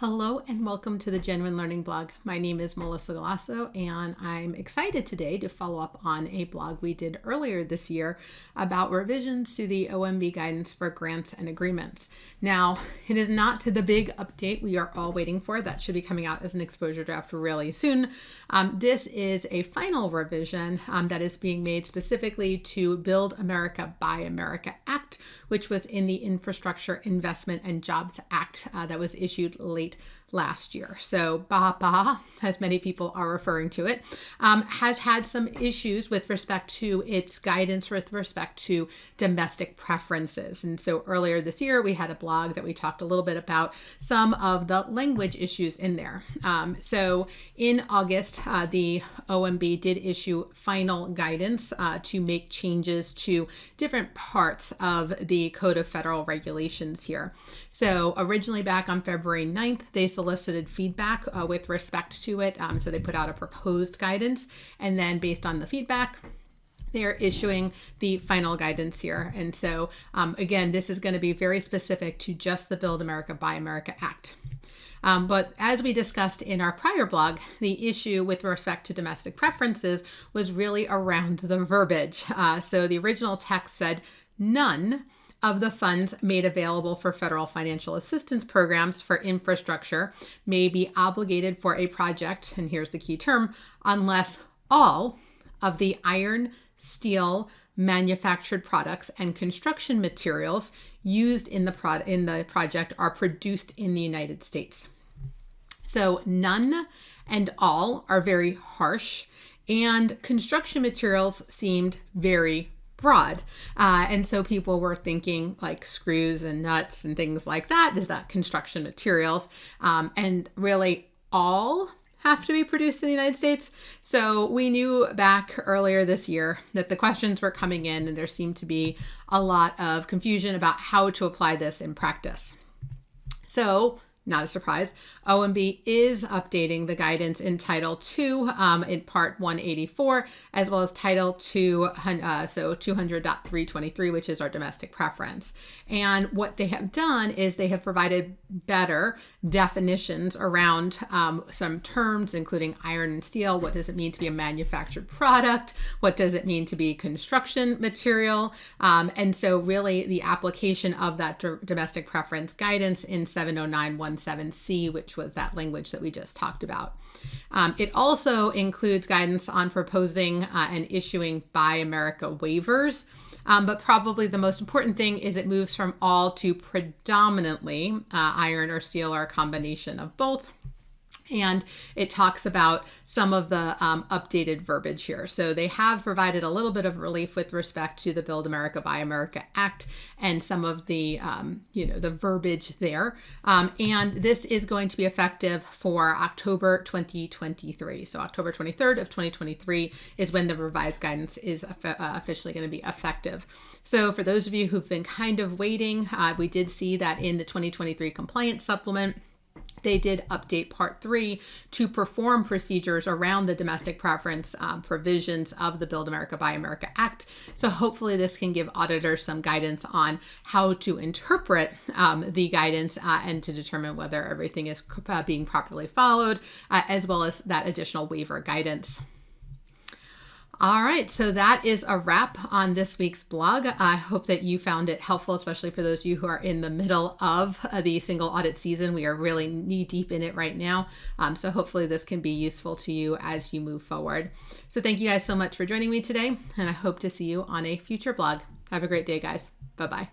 Hello and welcome to the Genuine Learning blog. My name is Melissa Galasso and I'm excited today to follow up on a blog we did earlier this year about revisions to the OMB guidance for grants and agreements. Now, it is not the big update we are all waiting for. That should be coming out as an exposure draft really soon. This is a final revision that is being made specifically to Build America, Buy America Act, which was in the Infrastructure Investment and Jobs Act that was issued late last year. So BABA, as many people are referring to it, has had some issues with respect to its guidance with respect to domestic preferences. And so earlier this year, we had a blog that we talked a little bit about some of the language issues in there. So in August, the OMB did issue final guidance to make changes to different parts of the Code of Federal Regulations here. So originally back on February 9th, they solicited feedback with respect to it. So they put out a proposed guidance, and then based on the feedback, they're issuing the final guidance here. And so again, this is going to be very specific to just the Build America, Buy America Act. But as we discussed in our prior blog, the issue with respect to domestic preferences was really around the verbiage. So the original text said, none of the funds made available for federal financial assistance programs for infrastructure may be obligated for a project, and here's the key term, unless all of the iron, steel, manufactured products and construction materials used in the project are produced in the United States. So none and all are very harsh, and construction materials seemed very broad. And so people were thinking like screws and nuts and things like that. Is that construction materials? And really all have to be produced in the United States. So we knew back earlier this year that the questions were coming in and there seemed to be a lot of confusion about how to apply this in practice. So not a surprise, OMB is updating the guidance in Title II in Part 184, as well as Title II, so 200.323, which is our domestic preference. And what they have done is they have provided better definitions around some terms, including iron and steel. What does it mean to be a manufactured product? What does it mean to be construction material? And so really the application of that domestic preference guidance in 70917C, which was that language that we just talked about. It also includes guidance on proposing and issuing Buy America waivers. But probably the most important thing is it moves from all to predominantly iron or steel or a combination of both. And it talks about some of the updated verbiage here. So they have provided a little bit of relief with respect to the Build America, Buy America Act and some of the, the verbiage there. And this is going to be effective for October 2023. So October 23rd of 2023 is when the revised guidance is officially going to be effective. So for those of you who've been kind of waiting, we did see that in the 2023 compliance supplement, they did update Part 3 to perform procedures around the domestic preference provisions of the Build America, Buy America Act. So hopefully this can give auditors some guidance on how to interpret the guidance and to determine whether everything is being properly followed, as well as that additional waiver guidance. All right, so that is a wrap on this week's blog. I hope that you found it helpful, especially for those of you who are in the middle of the single audit season. We are really knee deep in it right now. So hopefully this can be useful to you as you move forward. So thank you guys so much for joining me today, and I hope to see you on a future blog. Have a great day, guys. Bye-bye.